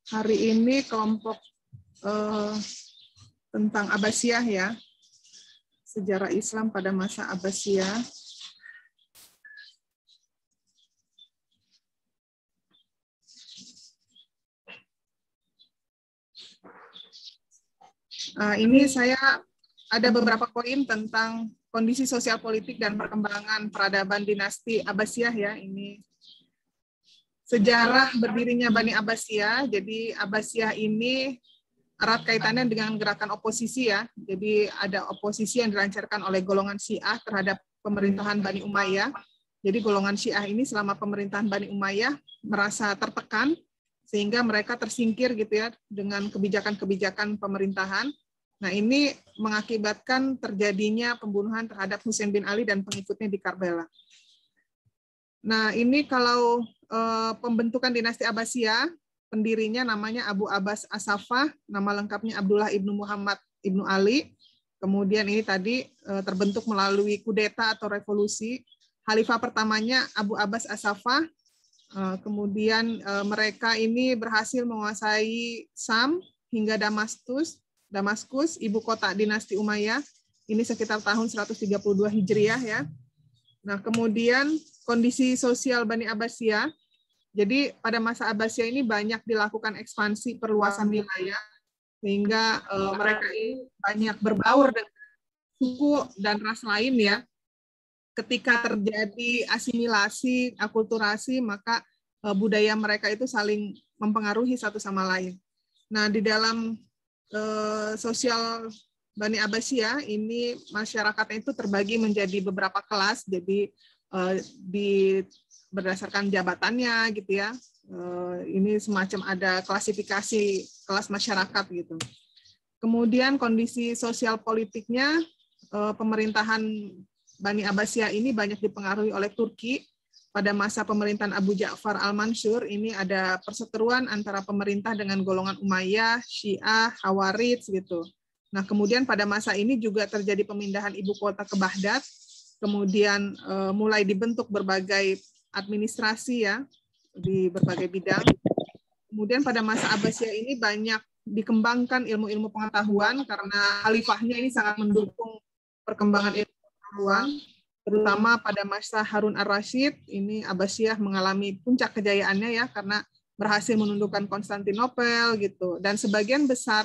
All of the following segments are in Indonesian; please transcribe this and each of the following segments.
Hari ini kelompok tentang Abbasiyah ya, sejarah Islam pada masa Abbasiyah. Ini saya ada beberapa poin tentang kondisi sosial politik dan perkembangan peradaban dinasti Abbasiyah ya. Ini sejarah berdirinya Bani Abbasiyah. Jadi Abbasiyah ini erat kaitannya dengan gerakan oposisi ya. Jadi ada oposisi yang dilancarkan oleh golongan Syiah terhadap pemerintahan Bani Umayyah. Jadi golongan Syiah ini selama pemerintahan Bani Umayyah merasa tertekan sehingga mereka tersingkir gitu ya dengan kebijakan-kebijakan pemerintahan. Nah, ini mengakibatkan terjadinya pembunuhan terhadap Husain bin Ali dan pengikutnya di Karbala. Nah, ini kalau pembentukan dinasti Abbasiyah, pendirinya namanya Abu Abbas As-Saffah, nama lengkapnya Abdullah ibnu Muhammad ibnu Ali. Kemudian ini tadi terbentuk melalui kudeta atau revolusi. Khalifah pertamanya Abu Abbas As-Saffah. Kemudian mereka ini berhasil menguasai Sam hingga Damaskus, ibu kota dinasti Umayyah. Ini sekitar tahun 132 Hijriah ya. Nah, kemudian kondisi sosial Bani Abbasiyah. Jadi pada masa Abbasiyah ini banyak dilakukan ekspansi perluasan wilayah sehingga mereka ini banyak berbaur dengan suku dan ras lain ya. Ketika terjadi asimilasi, akulturasi, maka budaya mereka itu saling mempengaruhi satu sama lain. Nah, di dalam sosial Bani Abbasiyah ini masyarakatnya itu terbagi menjadi beberapa kelas, jadi berdasarkan jabatannya gitu ya. Ini semacam ada klasifikasi kelas masyarakat gitu. Kemudian kondisi sosial politiknya, pemerintahan Bani Abbasiyah ini banyak dipengaruhi oleh Turki. Pada masa pemerintahan Abu Ja'far al-Mansur, ini ada perseteruan antara pemerintah dengan golongan Umayyah, Syiah, Khawarij gitu. Nah, kemudian pada masa ini juga terjadi pemindahan ibu kota ke Baghdad, kemudian mulai dibentuk berbagai administrasi ya di berbagai bidang. Kemudian pada masa Abbasiyah ini banyak dikembangkan ilmu-ilmu pengetahuan karena khalifahnya ini sangat mendukung perkembangan ilmu pengetahuan. Terutama pada masa Harun ar-Rasyid, ini Abbasiyah mengalami puncak kejayaannya ya, karena berhasil menundukkan Konstantinopel gitu. Dan sebagian besar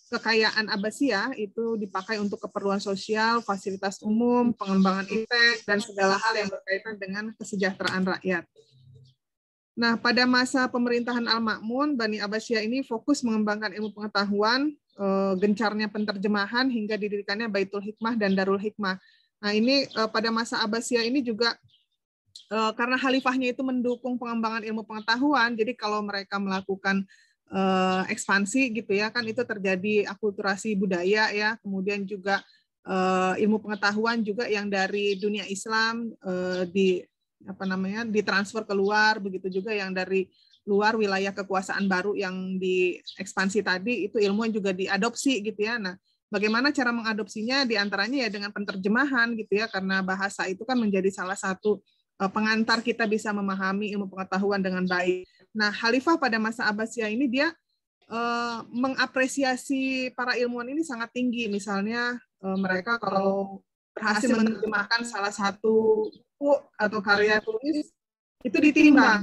kekayaan Abbasiyah itu dipakai untuk keperluan sosial, fasilitas umum, pengembangan iptek, dan segala hal yang berkaitan dengan kesejahteraan rakyat. Nah, pada masa pemerintahan Al-Ma'mun, Bani Abbasiyah ini fokus mengembangkan ilmu pengetahuan, gencarnya penterjemahan, hingga didirikannya Baitul Hikmah dan Darul Hikmah. Nah, ini pada masa Abbasiyah ini juga karena khalifahnya itu mendukung pengembangan ilmu pengetahuan, jadi kalau mereka melakukan ekspansi gitu ya, kan itu terjadi akulturasi budaya ya, kemudian juga ilmu pengetahuan juga yang dari dunia Islam ditransfer keluar, begitu juga yang dari luar wilayah kekuasaan baru yang diekspansi tadi, itu ilmu yang juga diadopsi gitu ya. Nah, bagaimana cara mengadopsinya? Di antaranya ya dengan penterjemahan gitu ya, karena bahasa itu kan menjadi salah satu pengantar kita bisa memahami ilmu pengetahuan dengan baik. Nah, khalifah pada masa Abbasiyah ini dia mengapresiasi para ilmuwan ini sangat tinggi. Misalnya mereka kalau berhasil menerjemahkan salah satu buku atau karya tulis, itu ditimbang.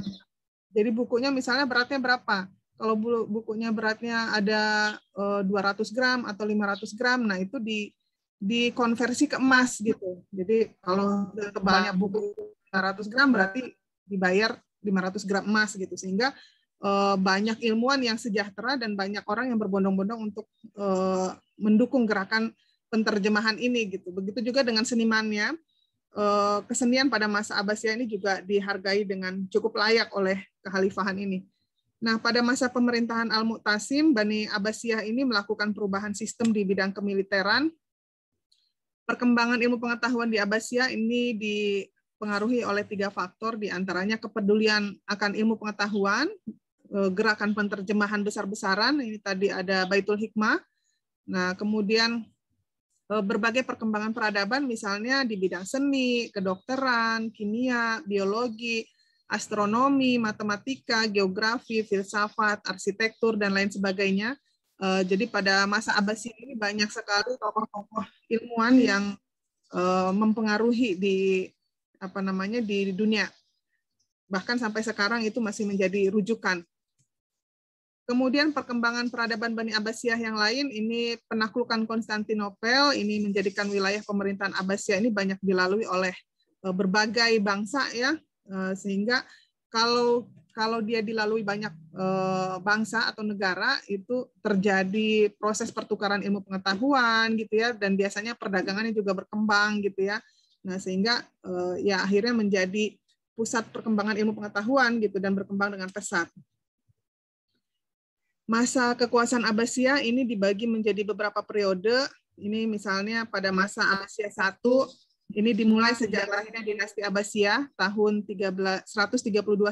Jadi bukunya misalnya beratnya berapa? Kalau bukunya beratnya ada 200 gram atau 500 gram, nah itu dikonversi ke emas gitu. Jadi kalau tebalnya buku 500 gram berarti dibayar 500 gram emas gitu. Sehingga banyak ilmuwan yang sejahtera dan banyak orang yang berbondong-bondong untuk mendukung gerakan penterjemahan ini gitu. Begitu juga dengan senimannya. Kesenian pada masa Abbasiyah ini juga dihargai dengan cukup layak oleh kekhalifahan ini. Nah, pada masa pemerintahan Al-Mu'tasim, Bani Abbasiyah ini melakukan perubahan sistem di bidang kemiliteran. Perkembangan ilmu pengetahuan di Abbasiyah ini dipengaruhi oleh 3 faktor, diantaranya kepedulian akan ilmu pengetahuan, gerakan penterjemahan besar-besaran, ini tadi ada Baitul Hikmah. Nah, kemudian berbagai perkembangan peradaban, misalnya di bidang seni, kedokteran, kimia, biologi, astronomi, matematika, geografi, filsafat, arsitektur, dan lain sebagainya. Jadi pada masa Abbasiyah ini banyak sekali tokoh-tokoh ilmuwan yang mempengaruhi di dunia. Bahkan sampai sekarang itu masih menjadi rujukan. Kemudian perkembangan peradaban Bani Abbasiyah yang lain, ini penaklukan Konstantinopel, ini menjadikan wilayah pemerintahan Abbasiyah ini banyak dilalui oleh berbagai bangsa ya, sehingga kalau dia dilalui banyak bangsa atau negara, itu terjadi proses pertukaran ilmu pengetahuan gitu ya, dan biasanya perdagangannya juga berkembang gitu ya. Nah, sehingga ya akhirnya menjadi pusat perkembangan ilmu pengetahuan gitu dan berkembang dengan pesat. Masa kekuasaan Abbasiyah ini dibagi menjadi beberapa periode. Ini misalnya pada masa Abbasiyah I, ini dimulai sejak lahirnya dinasti Abbasiyah tahun 132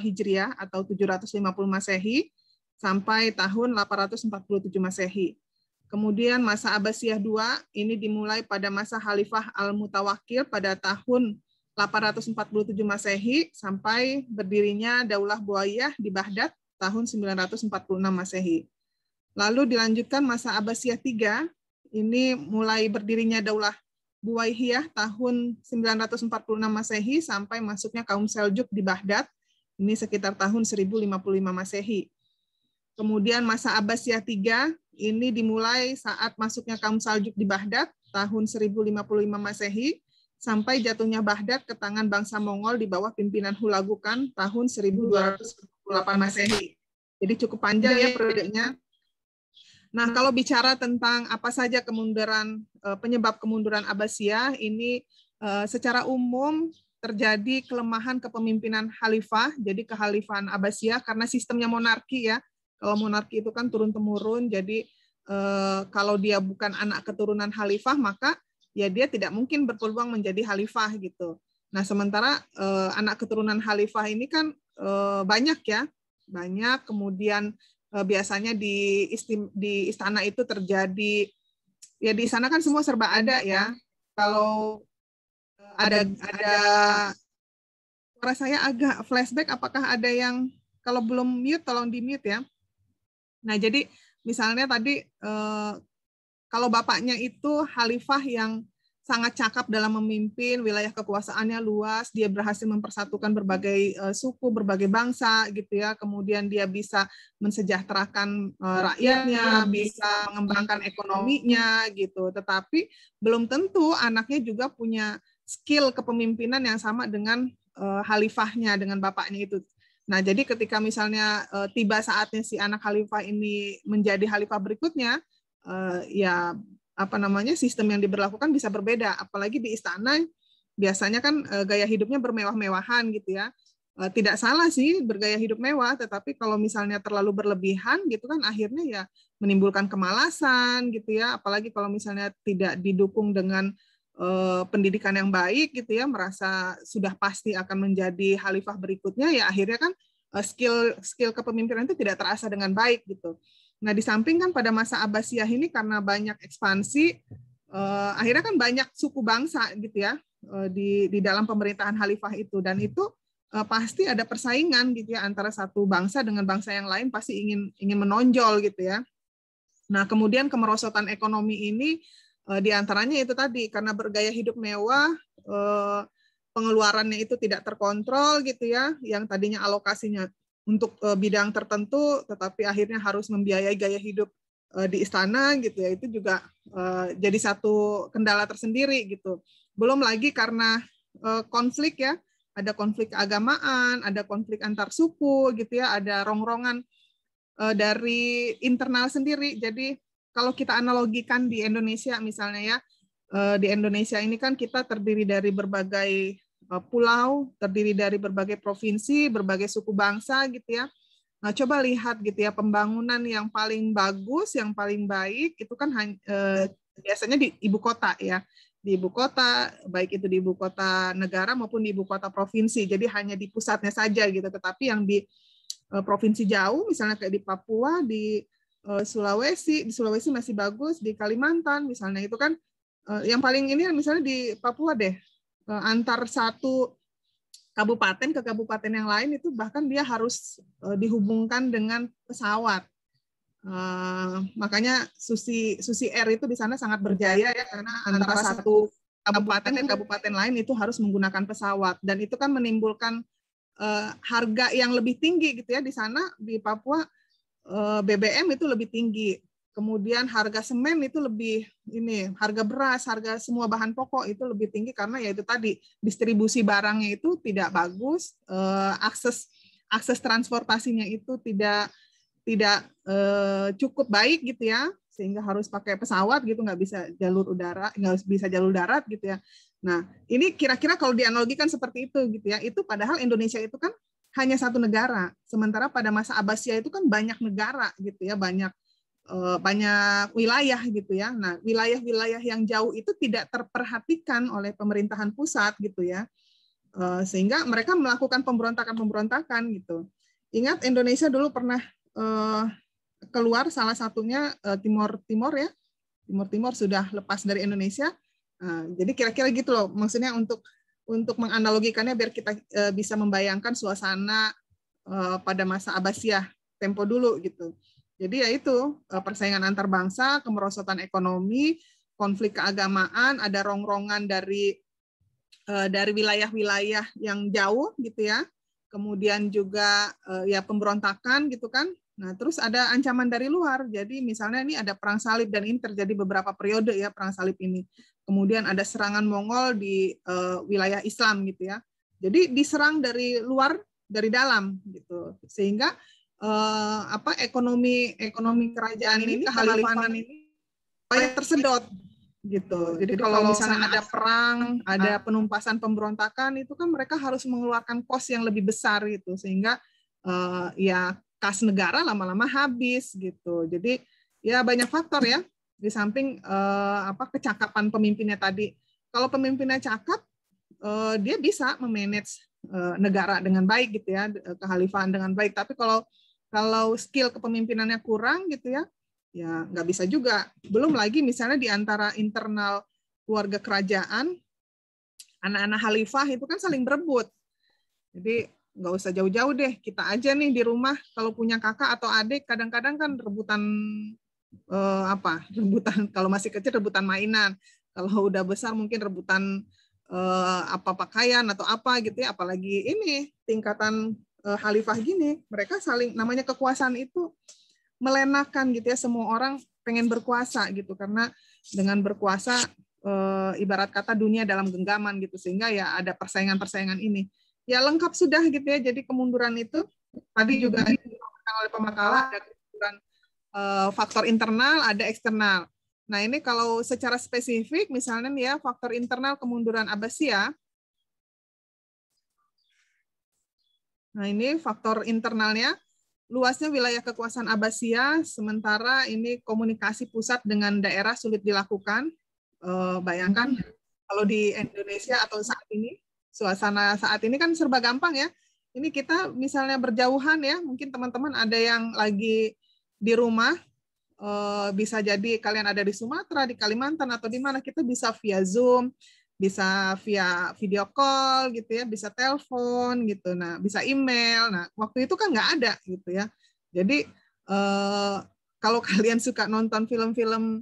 Hijriah atau 750 Masehi sampai tahun 847 Masehi. Kemudian masa Abbasiyah II ini dimulai pada masa Khalifah Al-Mutawakkil pada tahun 847 Masehi sampai berdirinya Daulah Buayyah di Baghdad tahun 946 Masehi. Lalu dilanjutkan masa Abbasiyah III, ini mulai berdirinya Daulah Buwayyah tahun 946 Masehi sampai masuknya kaum Seljuk di Baghdad, ini sekitar tahun 1055 Masehi. Kemudian masa Abbasiyah III, ini dimulai saat masuknya kaum Seljuk di Baghdad tahun 1055 Masehi sampai jatuhnya Baghdad ke tangan bangsa Mongol di bawah pimpinan Hulagu Khan tahun 1248 Masehi. Jadi cukup panjang ya periodenya. Nah, kalau bicara tentang apa saja penyebab kemunduran Abbasiyah, ini secara umum terjadi kelemahan kepemimpinan khalifah, jadi kekhalifahan Abbasiyah karena sistemnya monarki ya. Kalau monarki itu kan turun-temurun, jadi kalau dia bukan anak keturunan khalifah, maka ya dia tidak mungkin berpeluang menjadi khalifah gitu. Nah, sementara anak keturunan khalifah ini kan banyak ya, banyak. Kemudian biasanya di istana itu terjadi, ya di istana kan semua serba ada ya. Kalau ada suara saya agak flashback, apakah ada yang, kalau belum mute tolong di mute ya. Nah, jadi misalnya tadi kalau bapaknya itu khalifah yang sangat cakap dalam memimpin, wilayah kekuasaannya luas, dia berhasil mempersatukan berbagai suku, berbagai bangsa gitu ya. Kemudian dia bisa mensejahterakan rakyatnya, bisa mengembangkan ekonominya gitu. Tetapi belum tentu anaknya juga punya skill kepemimpinan yang sama dengan khalifahnya, dengan bapaknya itu. Nah, jadi ketika misalnya tiba saatnya si anak khalifah ini menjadi khalifah berikutnya, ya sistem yang diberlakukan bisa berbeda, apalagi di istana biasanya kan gaya hidupnya bermewah-mewahan gitu ya. Tidak salah sih bergaya hidup mewah, tetapi kalau misalnya terlalu berlebihan gitu kan akhirnya ya menimbulkan kemalasan gitu ya, apalagi kalau misalnya tidak didukung dengan pendidikan yang baik gitu ya, merasa sudah pasti akan menjadi khalifah berikutnya, ya akhirnya kan skill kepemimpinan itu tidak terasa dengan baik gitu. Nah, di samping kan pada masa Abbasiyah ini karena banyak ekspansi, akhirnya kan banyak suku bangsa gitu ya di dalam pemerintahan khalifah itu, dan itu pasti ada persaingan gitu ya antara satu bangsa dengan bangsa yang lain, pasti ingin menonjol gitu ya. Nah, kemudian kemerosotan ekonomi ini diantaranya itu tadi karena bergaya hidup mewah, pengeluarannya itu tidak terkontrol gitu ya, yang tadinya alokasinya untuk bidang tertentu, tetapi akhirnya harus membiayai gaya hidup di istana gitu ya, itu juga jadi satu kendala tersendiri gitu. Belum lagi karena konflik ya, ada konflik keagamaan, ada konflik antar suku gitu ya, ada rongrongan dari internal sendiri. Jadi kalau kita analogikan di Indonesia misalnya ya, di Indonesia ini kan kita terdiri dari berbagai pulau, terdiri dari berbagai provinsi, berbagai suku bangsa gitu ya. Nah, coba lihat gitu ya, pembangunan yang paling bagus, yang paling baik itu kan biasanya di ibu kota ya. Di ibu kota, baik itu di ibu kota negara maupun di ibu kota provinsi. Jadi hanya di pusatnya saja gitu. Tetapi yang di provinsi jauh, misalnya kayak di Papua, di Sulawesi masih bagus, di Kalimantan misalnya itu kan yang paling ini misalnya di Papua deh, antar satu kabupaten ke kabupaten yang lain itu bahkan dia harus dihubungkan dengan pesawat. Makanya Susi Air itu di sana sangat berjaya ya, karena antara satu kabupaten ke kabupaten lain itu harus menggunakan pesawat, dan itu kan menimbulkan harga yang lebih tinggi gitu ya. Di sana di Papua BBM itu lebih tinggi. Kemudian harga semen itu lebih harga beras, harga semua bahan pokok itu lebih tinggi karena ya itu tadi distribusi barangnya itu tidak bagus, akses transportasinya itu tidak cukup baik gitu ya, sehingga harus pakai pesawat gitu, nggak bisa jalur udara, nggak bisa jalur darat gitu ya. Nah, ini kira-kira kalau dianalogikan seperti itu gitu ya, itu padahal Indonesia itu kan hanya satu negara, sementara pada masa Abbasiyah itu kan banyak negara gitu ya, banyak wilayah gitu ya. Nah, wilayah-wilayah yang jauh itu tidak terperhatikan oleh pemerintahan pusat gitu ya, sehingga mereka melakukan pemberontakan gitu. Ingat Indonesia dulu pernah keluar, salah satunya Timor ya, Timor sudah lepas dari Indonesia. Jadi kira-kira gitu loh, maksudnya untuk menganalogikannya biar kita bisa membayangkan suasana pada masa Abbasiyah tempo dulu gitu. Jadi ya itu persaingan antar bangsa, kemerosotan ekonomi, konflik keagamaan, ada rongrongan dari wilayah-wilayah yang jauh gitu ya. Kemudian juga ya pemberontakan gitu kan. Nah, terus ada ancaman dari luar. Jadi misalnya ini ada perang salib, dan ini terjadi beberapa periode ya perang salib ini. Kemudian ada serangan Mongol di wilayah Islam gitu ya. Jadi diserang dari luar, dari dalam gitu. Sehingga ekonomi kerajaan ini, kehalifanan ini banyak tersedot gitu. Jadi kalau misalnya ada perang, ada penumpasan pemberontakan, itu kan mereka harus mengeluarkan kos yang lebih besar gitu, sehingga ya kas negara lama-lama habis gitu. Jadi ya banyak faktor ya, di samping kecakapan pemimpinnya tadi. Kalau pemimpinnya cakap, dia bisa memanage negara dengan baik gitu ya, kehalifahan dengan baik. Tapi kalau skill kepemimpinannya kurang gitu ya, ya nggak bisa juga. Belum lagi misalnya di antara internal keluarga kerajaan, anak-anak khalifah itu kan saling berebut. Jadi nggak usah jauh-jauh deh, kita aja nih di rumah kalau punya kakak atau adik, kadang-kadang kan rebutan rebutan kalau masih kecil rebutan mainan, kalau udah besar mungkin rebutan pakaian atau apa gitu ya. Apalagi ini tingkatan khalifah gini, mereka saling, namanya kekuasaan itu melenakan gitu ya, semua orang pengen berkuasa gitu, karena dengan berkuasa ibarat kata dunia dalam genggaman gitu, sehingga ya ada persaingan ini. Ya lengkap sudah gitu ya. Jadi kemunduran itu tadi juga dikatakan oleh pemakalah, ada kemunduran faktor internal, ada eksternal. Nah, ini kalau secara spesifik misalnya nih ya, faktor internal kemunduran Abbasiyah. Nah, ini faktor internalnya, luasnya wilayah kekuasaan Abbasiyah, sementara ini komunikasi pusat dengan daerah sulit dilakukan. Bayangkan kalau di Indonesia atau saat ini, suasana saat ini kan serba gampang ya. Ini kita misalnya berjauhan ya, mungkin teman-teman ada yang lagi di rumah, bisa jadi kalian ada di Sumatera, di Kalimantan, atau di mana, kita bisa via Zoom, bisa via video call gitu ya, bisa telepon gitu, nah bisa email. Nah waktu itu kan nggak ada gitu ya. Jadi kalau kalian suka nonton film-film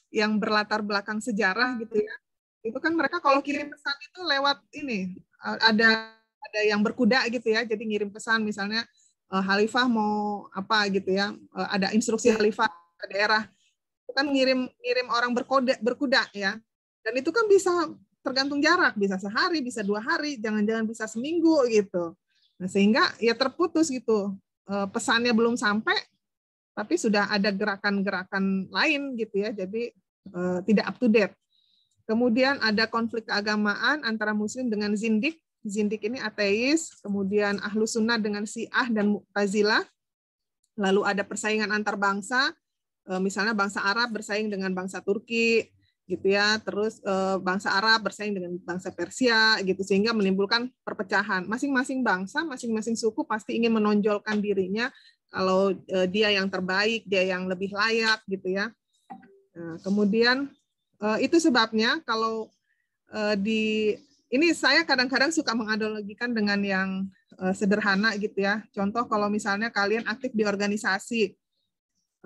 yang berlatar belakang sejarah gitu ya, itu kan mereka kalau kirim pesan itu lewat ini, ada yang berkuda gitu ya, jadi ngirim pesan misalnya khalifah mau apa gitu ya, ada instruksi khalifah ke daerah, itu kan ngirim orang berkuda ya, dan itu kan bisa tergantung jarak, bisa sehari, bisa 2 hari, jangan-jangan bisa seminggu gitu. Nah, sehingga ya terputus gitu, pesannya belum sampai, tapi sudah ada gerakan-gerakan lain gitu ya, jadi tidak up to date. Kemudian ada konflik keagamaan antara Muslim dengan Zindik. Zindik ini ateis, kemudian Ahlus Sunnah dengan Syiah dan Mu'tazilah. Lalu ada persaingan antar bangsa, misalnya bangsa Arab bersaing dengan bangsa Turki, gitu ya. Terus bangsa Arab bersaing dengan bangsa Persia, gitu, sehingga menimbulkan perpecahan. Masing-masing bangsa, masing-masing suku pasti ingin menonjolkan dirinya kalau dia yang terbaik, dia yang lebih layak, gitu ya. Nah, kemudian itu sebabnya kalau di ini saya kadang-kadang suka menganalogikan dengan yang sederhana gitu ya. Contoh kalau misalnya kalian aktif di organisasi,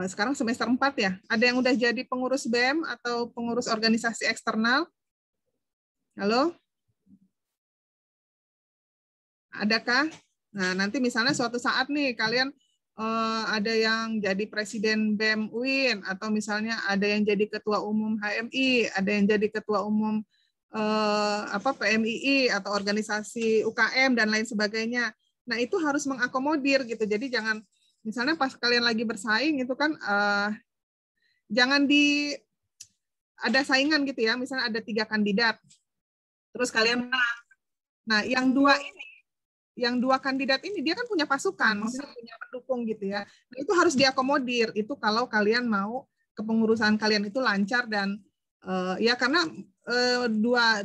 sekarang semester 4 ya, ada yang udah jadi pengurus BEM atau pengurus organisasi eksternal? Halo? Adakah? Nah, nanti misalnya suatu saat nih kalian ada yang jadi presiden BEM UIN, atau misalnya ada yang jadi ketua umum HMI, ada yang jadi ketua umum PMII atau organisasi UKM dan lain sebagainya. Nah, itu harus mengakomodir gitu. Jadi jangan misalnya pas kalian lagi bersaing itu kan jangan ada saingan gitu ya. Misalnya ada 3 kandidat. Terus kalian menang. Nah, yang dua kandidat ini dia kan punya pasukan, maksudnya punya pendukung gitu ya. Nah, itu harus diakomodir. Itu kalau kalian mau kepengurusan kalian itu lancar dan ya karena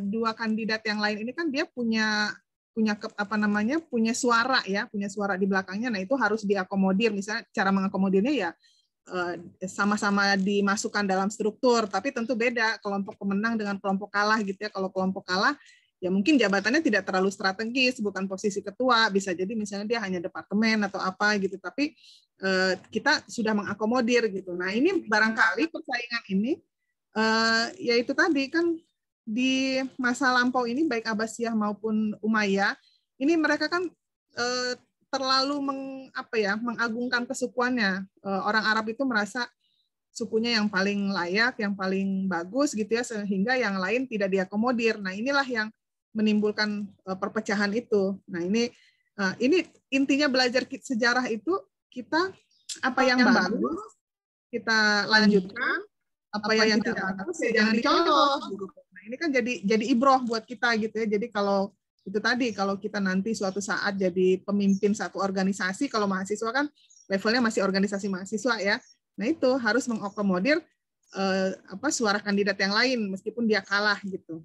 dua kandidat yang lain ini kan dia punya punya suara ya, punya suara di belakangnya. Nah, itu harus diakomodir. Misalnya cara mengakomodirnya ya sama-sama dimasukkan dalam struktur, tapi tentu beda kelompok pemenang dengan kelompok kalah gitu ya. Kalau kelompok kalah ya mungkin jabatannya tidak terlalu strategis, bukan posisi ketua, bisa jadi misalnya dia hanya departemen atau apa gitu, tapi kita sudah mengakomodir gitu. Nah, ini barangkali persaingan ini ya itu tadi kan di masa lampau ini baik Abbasiyah maupun Umayyah ini mereka kan terlalu mengagungkan kesukuannya. Orang Arab itu merasa sukunya yang paling layak, yang paling bagus gitu ya, sehingga yang lain tidak diakomodir. Nah, inilah yang menimbulkan perpecahan itu. Nah, ini intinya belajar sejarah itu kita apa yang bagus kita lanjutkan, apa yang tidak bagus ya jangan dicontoh. Nah, ini kan jadi ibroh buat kita gitu ya. Jadi kalau itu tadi kalau kita nanti suatu saat jadi pemimpin satu organisasi, kalau mahasiswa kan levelnya masih organisasi mahasiswa ya. Nah, itu harus mengakomodir suara kandidat yang lain meskipun dia kalah gitu.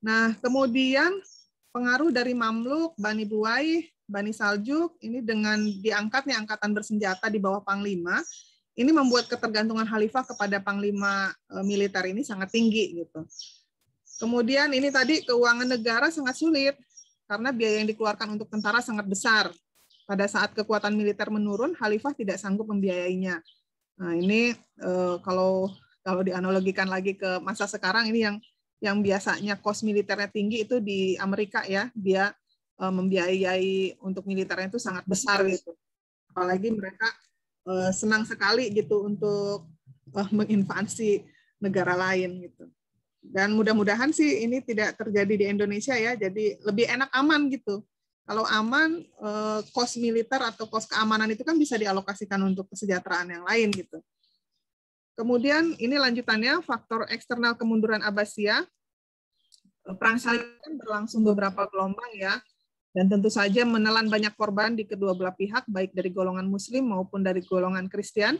Nah, kemudian pengaruh dari Mamluk, Bani Buwaih, Bani Saljuk, ini dengan diangkatnya angkatan bersenjata di bawah Panglima, ini membuat ketergantungan khalifah kepada Panglima militer ini sangat tinggi gitu. Kemudian ini tadi keuangan negara sangat sulit, karena biaya yang dikeluarkan untuk tentara sangat besar. Pada saat kekuatan militer menurun, khalifah tidak sanggup membiayainya. Nah, ini kalau dianalogikan lagi ke masa sekarang, ini yang biasanya kos militernya tinggi itu di Amerika ya, dia membiayai untuk militernya itu sangat besar gitu. Apalagi mereka senang sekali gitu untuk menginvasi negara lain gitu. Dan mudah-mudahan sih ini tidak terjadi di Indonesia ya, jadi lebih enak aman gitu. Kalau aman, kos militer atau kos keamanan itu kan bisa dialokasikan untuk kesejahteraan yang lain gitu. Kemudian ini lanjutannya faktor eksternal kemunduran Abbasiyah. Perang salib kan berlangsung beberapa gelombang ya, dan tentu saja menelan banyak korban di kedua belah pihak, baik dari golongan Muslim maupun dari golongan Kristen.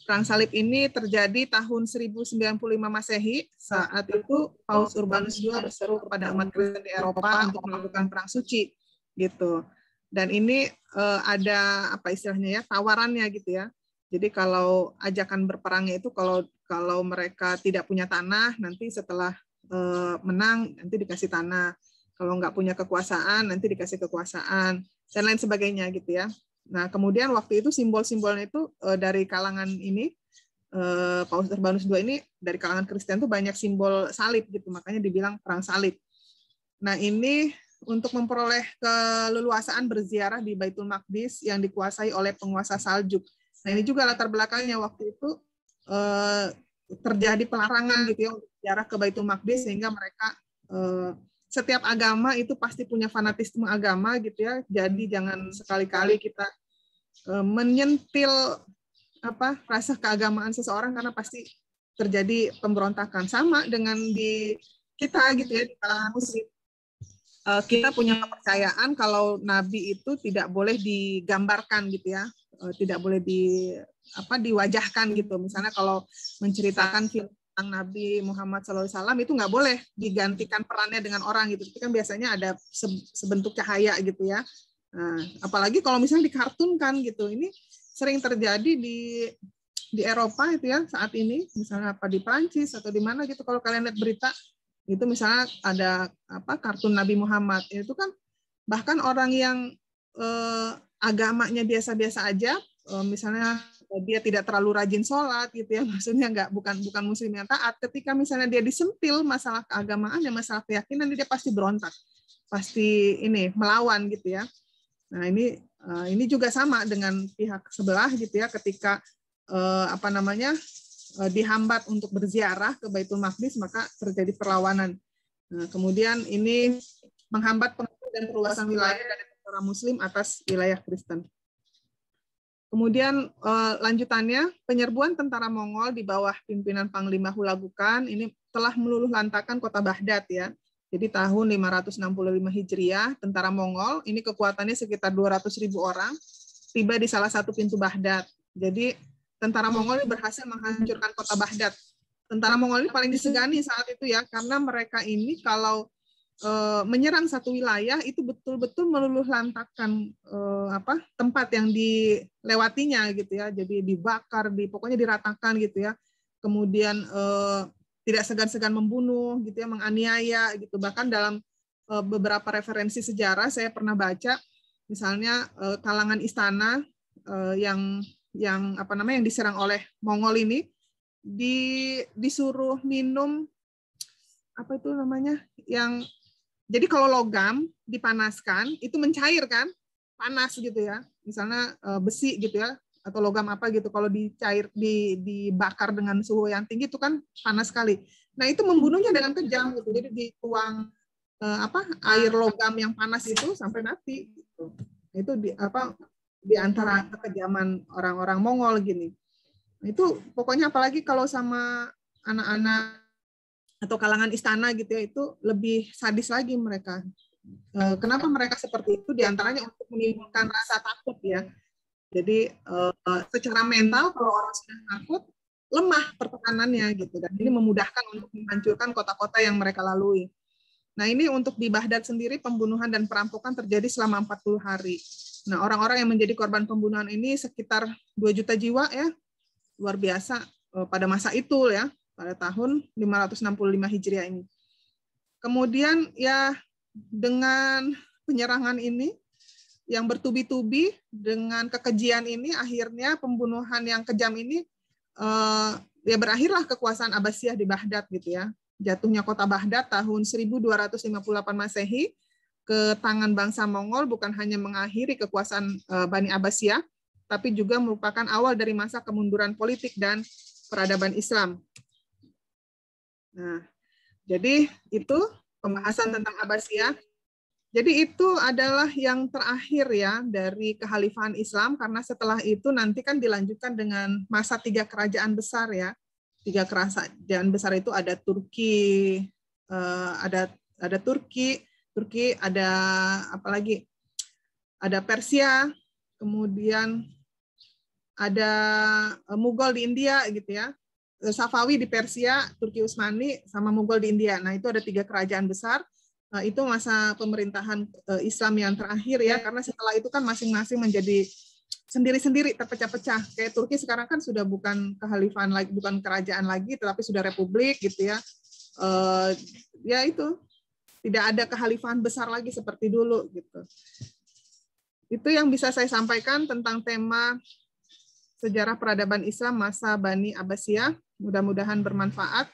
Perang salib ini terjadi tahun 1095 Masehi. Saat itu Paus Urbanus II berseru kepada umat Kristen di Eropa untuk melakukan perang suci gitu. Dan ini ada istilahnya ya, tawarannya gitu ya. Jadi kalau ajakan berperangnya itu kalau mereka tidak punya tanah, nanti setelah menang nanti dikasih tanah. Kalau nggak punya kekuasaan nanti dikasih kekuasaan dan lain sebagainya gitu ya. Nah, kemudian waktu itu simbol-simbolnya itu dari kalangan ini Paus Urbanus II ini dari kalangan Kristen itu banyak simbol salib gitu, makanya dibilang perang salib. Nah, ini untuk memperoleh keleluasaan berziarah di Baitul Maqdis yang dikuasai oleh penguasa Saljuk. Nah, ini juga latar belakangnya waktu itu terjadi pelarangan gitu ya untuk ziarah ke Baitul Maqdis, sehingga mereka setiap agama itu pasti punya fanatisme agama gitu ya. Jadi jangan sekali-kali kita menyentil rasa keagamaan seseorang, karena pasti terjadi pemberontakan. Sama dengan di kita gitu ya, di kalangan Muslim. Kita punya kepercayaan kalau Nabi itu tidak boleh digambarkan gitu ya, tidak boleh diwajahkan gitu. Misalnya kalau menceritakan film tentang Nabi Muhammad SAW itu nggak boleh digantikan perannya dengan orang gitu. Itu kan biasanya ada sebentuk cahaya gitu ya. Nah, apalagi kalau misalnya dikartunkan gitu, ini sering terjadi di Eropa itu ya saat ini, misalnya di Prancis atau di mana gitu. Kalau kalian lihat berita Itu misalnya ada kartun Nabi Muhammad, itu kan bahkan orang yang agamanya biasa-biasa aja, misalnya dia tidak terlalu rajin sholat gitu ya, maksudnya bukan muslim yang taat, ketika misalnya dia disentil masalah keagamaan dan masalah keyakinan, dia pasti berontak, pasti ini melawan gitu ya. Nah ini juga sama dengan pihak sebelah gitu ya, ketika dihambat untuk berziarah ke Baitul Maqdis, maka terjadi perlawanan. Nah, kemudian ini menghambat pengaruh dan perluasan wilayah dari orang Muslim atas wilayah Kristen. Kemudian lanjutannya, penyerbuan tentara Mongol di bawah pimpinan Panglima Hulagukan ini telah meluluhlantakkan kota Baghdad ya. Jadi tahun 565 Hijriah, tentara Mongol ini kekuatannya sekitar 200.000 orang tiba di salah satu pintu Baghdad. Jadi tentara Mongol ini berhasil menghancurkan kota Baghdad. Tentara Mongol ini paling disegani saat itu ya, karena mereka ini kalau menyerang satu wilayah itu betul-betul meluluhlantakkan tempat yang dilewatinya gitu ya. Jadi dibakar, pokoknya diratakan gitu ya. Kemudian tidak segan-segan membunuh gitu ya, menganiaya gitu. Bahkan dalam beberapa referensi sejarah saya pernah baca, misalnya kalangan istana yang diserang oleh Mongol ini disuruh minum jadi kalau logam dipanaskan itu mencair kan, panas gitu ya, misalnya besi gitu ya, atau logam apa gitu, kalau dibakar dengan suhu yang tinggi itu kan panas sekali. Nah itu membunuhnya dengan kejam gitu, jadi dituang air logam yang panas itu sampai mati gitu. Itu di antara kekejaman orang-orang Mongol gini. Itu pokoknya apalagi kalau sama anak-anak atau kalangan istana gitu ya, itu lebih sadis lagi mereka. Kenapa mereka seperti itu? Di antaranya untuk menimbulkan rasa takut ya. Jadi secara mental kalau orang sudah takut, lemah pertahanannya gitu, dan ini memudahkan untuk menghancurkan kota-kota yang mereka lalui. Nah ini untuk di Baghdad sendiri pembunuhan dan perampokan terjadi selama 40 hari. Nah orang-orang yang menjadi korban pembunuhan ini sekitar 2 juta jiwa ya, luar biasa pada masa itu ya, pada tahun 565 Hijriah ini. Kemudian ya dengan penyerangan ini yang bertubi-tubi, dengan kekejian ini, akhirnya pembunuhan yang kejam ini ya berakhirlah kekuasaan Abbasiyah di Baghdad gitu ya. Jatuhnya kota Baghdad tahun 1258 Masehi ke tangan bangsa Mongol bukan hanya mengakhiri kekuasaan Bani Abbasiyah, tapi juga merupakan awal dari masa kemunduran politik dan peradaban Islam. Nah, jadi itu pembahasan tentang Abbasiyah. Jadi itu adalah yang terakhir ya dari kekhalifahan Islam, karena setelah itu nanti kan dilanjutkan dengan masa 3 kerajaan besar ya. 3 kerajaan besar itu ada Turki, ada Turki, ada apa lagi? Ada Persia, kemudian ada Mughal di India gitu ya. Safawi di Persia, Turki Utsmani, sama Mughal di India. Nah, itu ada 3 kerajaan besar. Itu masa pemerintahan Islam yang terakhir ya, karena setelah itu kan masing-masing menjadi sendiri-sendiri, terpecah-pecah. Kayak Turki sekarang kan sudah bukan kekhalifahan lagi, bukan kerajaan lagi, tetapi sudah republik gitu ya. Ya itu, tidak ada kekhalifahan besar lagi seperti dulu gitu. Itu yang bisa saya sampaikan tentang tema sejarah peradaban Islam masa Bani Abbasiyah. Mudah-mudahan bermanfaat.